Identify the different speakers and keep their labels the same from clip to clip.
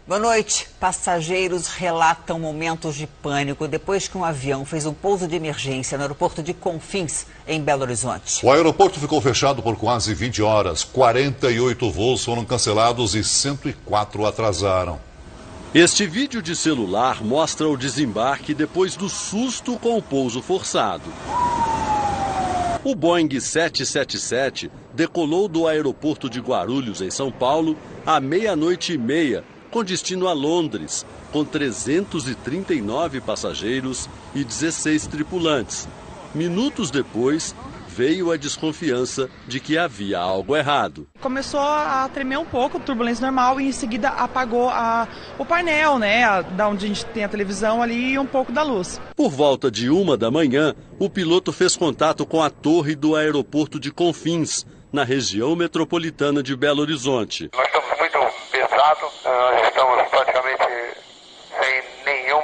Speaker 1: Boa noite. Passageiros relatam momentos de pânico depois que um avião fez um pouso de emergência no aeroporto de Confins, em Belo Horizonte.
Speaker 2: O aeroporto ficou fechado por quase 20 horas. 48 voos foram cancelados e 104 atrasaram.
Speaker 3: Este vídeo de celular mostra o desembarque depois do susto com o pouso forçado. O Boeing 777 decolou do aeroporto de Guarulhos, em São Paulo, à 00:30, com destino a Londres, com 339 passageiros e 16 tripulantes. Minutos depois, veio a desconfiança de que havia algo errado.
Speaker 4: Começou a tremer um pouco, turbulência normal, e em seguida apagou o painel, da onde a gente tem a televisão ali, e um pouco da luz.
Speaker 3: Por volta de 1h, o piloto fez contato com a torre do aeroporto de Confins, na região metropolitana de Belo Horizonte.
Speaker 5: Nós estamos muito pesados, nós estamos praticamente sem nenhum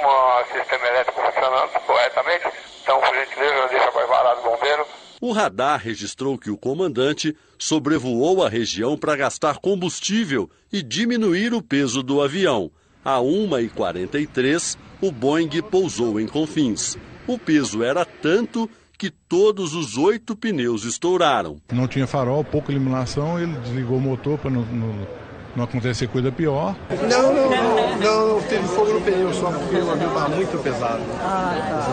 Speaker 5: sistema elétrico funcionando corretamente, então, por gentileza, deixa para varado do bombeiro.
Speaker 3: O radar registrou que o comandante sobrevoou a região para gastar combustível e diminuir o peso do avião. À 1h43, o Boeing pousou em Confins. O peso era tanto que todos os 8 pneus estouraram.
Speaker 6: Não tinha farol, pouca iluminação, ele desligou o motor para não acontecer coisa pior.
Speaker 7: Não teve fogo no pneu, só porque o avião estava muito pesado.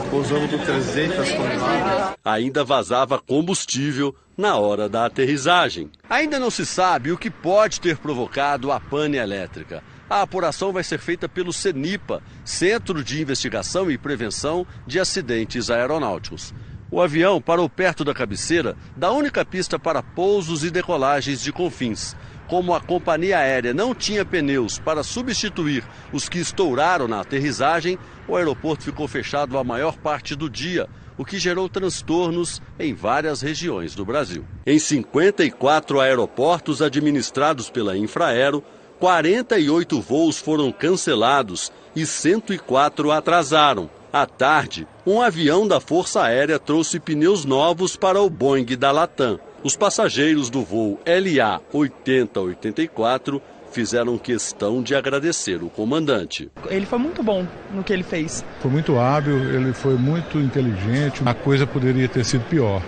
Speaker 7: Pousando com 300 toneladas.
Speaker 3: Ainda vazava combustível na hora da aterrissagem. Ainda não se sabe o que pode ter provocado a pane elétrica. A apuração vai ser feita pelo CENIPA, Centro de Investigação e Prevenção de Acidentes Aeronáuticos. O avião parou perto da cabeceira da única pista para pousos e decolagens de Confins. Como a companhia aérea não tinha pneus para substituir os que estouraram na aterrissagem, o aeroporto ficou fechado a maior parte do dia, o que gerou transtornos em várias regiões do Brasil. Em 54 aeroportos administrados pela Infraero, 48 voos foram cancelados e 104 atrasaram. À tarde, um avião da Força Aérea trouxe pneus novos para o Boeing da Latam. Os passageiros do voo LA 8084 fizeram questão de agradecer o comandante.
Speaker 4: Ele foi muito bom no que ele fez.
Speaker 6: Foi muito hábil, ele foi muito inteligente, a coisa poderia ter sido pior.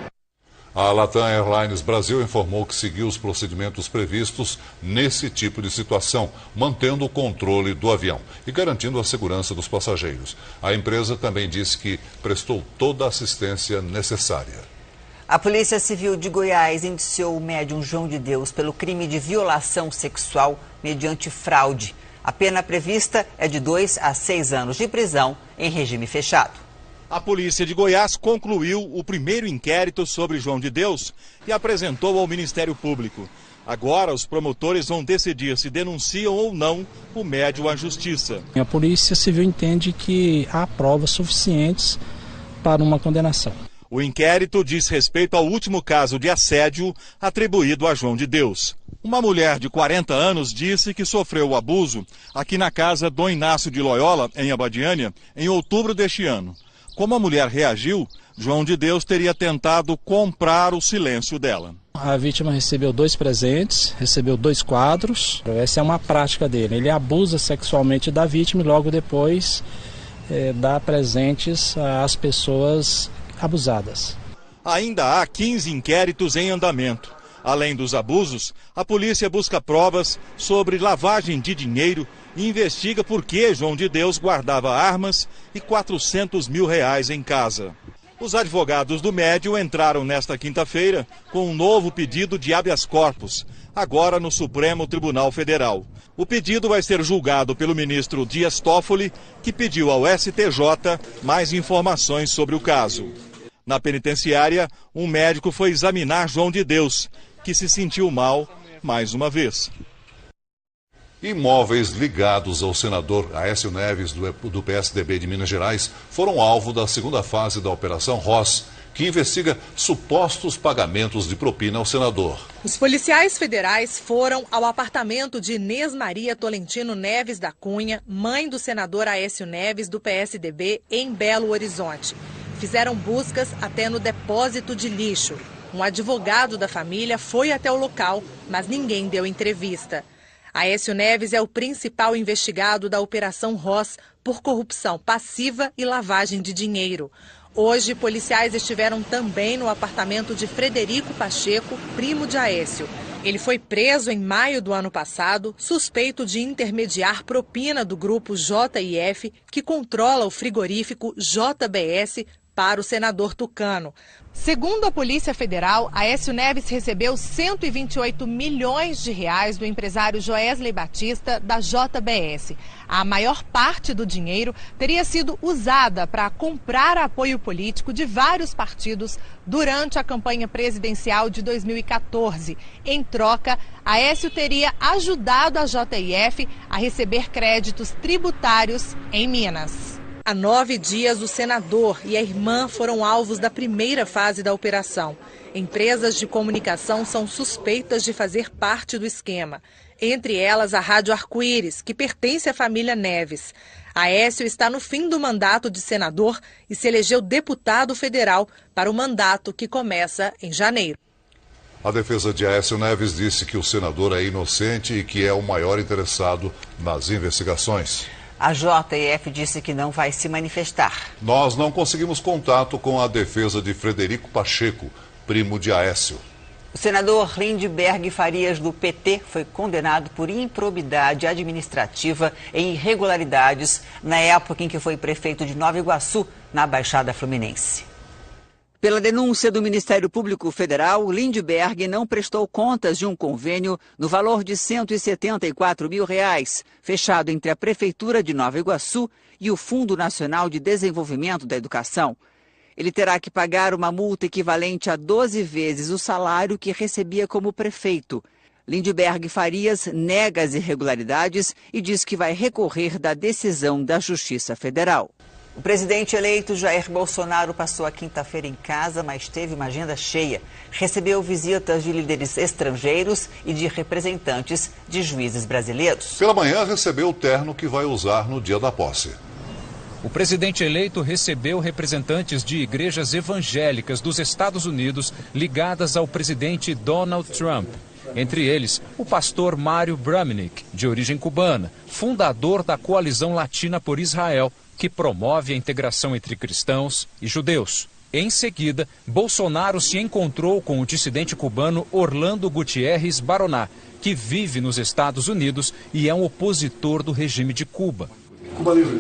Speaker 2: A Latam Airlines Brasil informou que seguiu os procedimentos previstos nesse tipo de situação, mantendo o controle do avião e garantindo a segurança dos passageiros. A empresa também disse que prestou toda a assistência necessária.
Speaker 1: A Polícia Civil de Goiás indiciou o médium João de Deus pelo crime de violação sexual mediante fraude. A pena prevista é de 2 a 6 anos de prisão em regime fechado.
Speaker 8: A Polícia de Goiás concluiu o primeiro inquérito sobre João de Deus e apresentou ao Ministério Público. Agora, os promotores vão decidir se denunciam ou não o médium à Justiça.
Speaker 9: A Polícia Civil entende que há provas suficientes para uma condenação.
Speaker 8: O inquérito diz respeito ao último caso de assédio atribuído a João de Deus. Uma mulher de 40 anos disse que sofreu o abuso aqui na casa Dom Inácio de Loyola, em Abadiânia, em outubro deste ano. Como a mulher reagiu, João de Deus teria tentado comprar o silêncio dela.
Speaker 9: A vítima recebeu 2 presentes, recebeu 2 quadros. Essa é uma prática dele. Ele abusa sexualmente da vítima e logo depois dá presentes às pessoas abusadas.
Speaker 8: Ainda há 15 inquéritos em andamento. Além dos abusos, a polícia busca provas sobre lavagem de dinheiro e investiga por que João de Deus guardava armas e R$400 mil em casa. Os advogados do médium entraram nesta quinta-feira com um novo pedido de habeas corpus, agora no Supremo Tribunal Federal. O pedido vai ser julgado pelo ministro Dias Toffoli, que pediu ao STJ mais informações sobre o caso. Na penitenciária, um médico foi examinar João de Deus, que se sentiu mal mais uma vez.
Speaker 2: Imóveis ligados ao senador Aécio Neves, do PSDB de Minas Gerais, foram alvo da segunda fase da Operação Ross, que investiga supostos pagamentos de propina ao senador.
Speaker 10: Os policiais federais foram ao apartamento de Inês Maria Tolentino Neves da Cunha, mãe do senador Aécio Neves, do PSDB, em Belo Horizonte. Fizeram buscas até no depósito de lixo. Um advogado da família foi até o local, mas ninguém deu entrevista. Aécio Neves é o principal investigado da Operação Ross por corrupção passiva e lavagem de dinheiro. Hoje, policiais estiveram também no apartamento de Frederico Pacheco, primo de Aécio. Ele foi preso em maio do ano passado, suspeito de intermediar propina do grupo JIF, que controla o frigorífico JBS, para o senador Tucano. Segundo a Polícia Federal, Aécio Neves recebeu 128 milhões de reais do empresário Joesley Batista, da JBS. A maior parte do dinheiro teria sido usada para comprar apoio político de vários partidos durante a campanha presidencial de 2014. Em troca, Aécio teria ajudado a JIF a receber créditos tributários em Minas. Há 9 dias, o senador e a irmã foram alvos da primeira fase da operação. Empresas de comunicação são suspeitas de fazer parte do esquema. Entre elas, a Rádio Arco-Íris, que pertence à família Neves. Aécio está no fim do mandato de senador e se elegeu deputado federal para o mandato que começa em janeiro.
Speaker 2: A defesa de Aécio Neves disse que o senador é inocente e que é o maior interessado nas investigações.
Speaker 1: A JIF disse que não vai se manifestar.
Speaker 2: Nós não conseguimos contato com a defesa de Frederico Pacheco, primo de Aécio.
Speaker 1: O senador Lindbergh Farias, do PT, foi condenado por improbidade administrativa e irregularidades na época em que foi prefeito de Nova Iguaçu, na Baixada Fluminense. Pela denúncia do Ministério Público Federal, Lindbergh não prestou contas de um convênio no valor de R$ 174 mil, fechado entre a Prefeitura de Nova Iguaçu e o Fundo Nacional de Desenvolvimento da Educação. Ele terá que pagar uma multa equivalente a 12 vezes o salário que recebia como prefeito. Lindbergh Farias nega as irregularidades e diz que vai recorrer da decisão da Justiça Federal. O presidente eleito Jair Bolsonaro passou a quinta-feira em casa, mas teve uma agenda cheia. Recebeu visitas de líderes estrangeiros e de representantes de juízes brasileiros.
Speaker 2: Pela manhã recebeu o terno que vai usar no dia da posse.
Speaker 11: O presidente eleito recebeu representantes de igrejas evangélicas dos Estados Unidos ligadas ao presidente Donald Trump. Entre eles, o pastor Mário Bramnick, de origem cubana, fundador da Coalizão Latina por Israel, que promove a integração entre cristãos e judeus. Em seguida, Bolsonaro se encontrou com o dissidente cubano Orlando Gutierrez Baroná, que vive nos Estados Unidos e é um opositor do regime de Cuba.
Speaker 12: Cuba livre.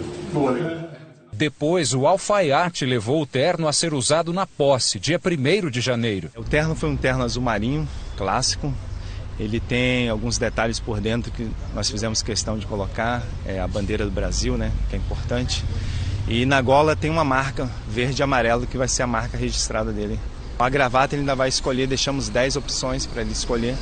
Speaker 11: Depois, o alfaiate levou o terno a ser usado na posse, dia 1º de janeiro.
Speaker 13: O terno foi um terno azul marinho, clássico. Ele tem alguns detalhes por dentro que nós fizemos questão de colocar, a bandeira do Brasil, né, que é importante. E na gola tem uma marca verde e amarelo que vai ser a marca registrada dele. A gravata ele ainda vai escolher, deixamos 10 opções para ele escolher.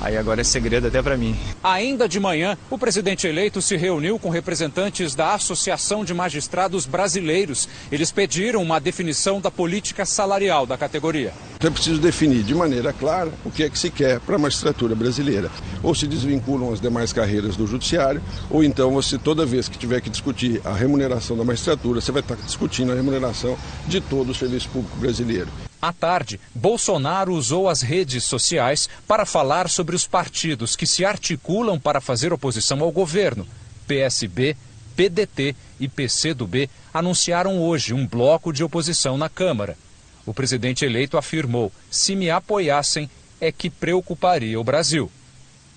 Speaker 13: Aí agora é segredo até para mim.
Speaker 11: Ainda de manhã, o presidente eleito se reuniu com representantes da Associação de Magistrados Brasileiros. Eles pediram uma definição da política salarial da categoria.
Speaker 12: É preciso definir de maneira clara o que é que se quer para a magistratura brasileira. Ou se desvinculam as demais carreiras do judiciário, ou então você, toda vez que tiver que discutir a remuneração da magistratura, você vai estar discutindo a remuneração de todo o serviço público brasileiro.
Speaker 11: À tarde, Bolsonaro usou as redes sociais para falar sobre os partidos que se articulam para fazer oposição ao governo. PSB, PDT e PCdoB anunciaram hoje um bloco de oposição na Câmara. O presidente eleito afirmou: se me apoiassem, é que preocuparia o Brasil.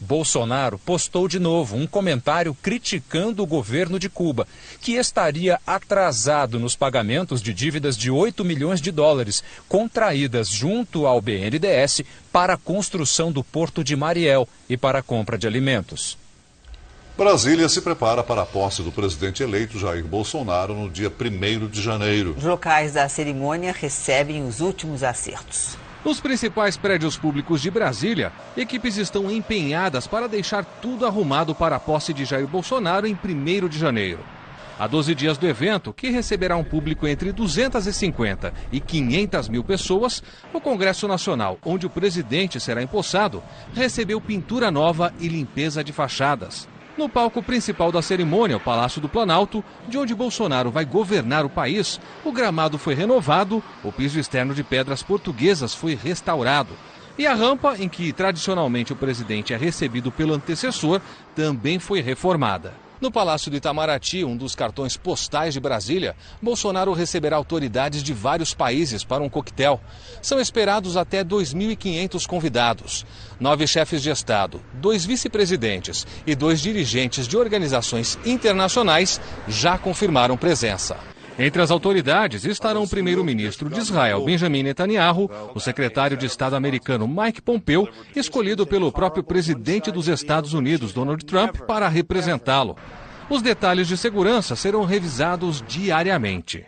Speaker 11: Bolsonaro postou de novo um comentário criticando o governo de Cuba, que estaria atrasado nos pagamentos de dívidas de 8 milhões de dólares contraídas junto ao BNDES para a construção do Porto de Mariel e para a compra de alimentos.
Speaker 2: Brasília se prepara para a posse do presidente eleito Jair Bolsonaro no dia 1º de janeiro.
Speaker 1: Os locais da cerimônia recebem os últimos acertos.
Speaker 14: Nos principais prédios públicos de Brasília, equipes estão empenhadas para deixar tudo arrumado para a posse de Jair Bolsonaro em 1º de janeiro. Há 12 dias do evento, que receberá um público entre 250 e 500 mil pessoas, o Congresso Nacional, onde o presidente será empossado, recebeu pintura nova e limpeza de fachadas. No palco principal da cerimônia, o Palácio do Planalto, de onde Bolsonaro vai governar o país, o gramado foi renovado, o piso externo de pedras portuguesas foi restaurado. E a rampa, em que tradicionalmente o presidente é recebido pelo antecessor, também foi reformada. No Palácio do Itamaraty, um dos cartões postais de Brasília, Bolsonaro receberá autoridades de vários países para um coquetel. São esperados até 2.500 convidados. 9 chefes de Estado, 2 vice-presidentes e 2 dirigentes de organizações internacionais já confirmaram presença. Entre as autoridades estarão o primeiro-ministro de Israel, Benjamin Netanyahu, o secretário de Estado americano Mike Pompeo, escolhido pelo próprio presidente dos Estados Unidos, Donald Trump, para representá-lo. Os detalhes de segurança serão revisados diariamente.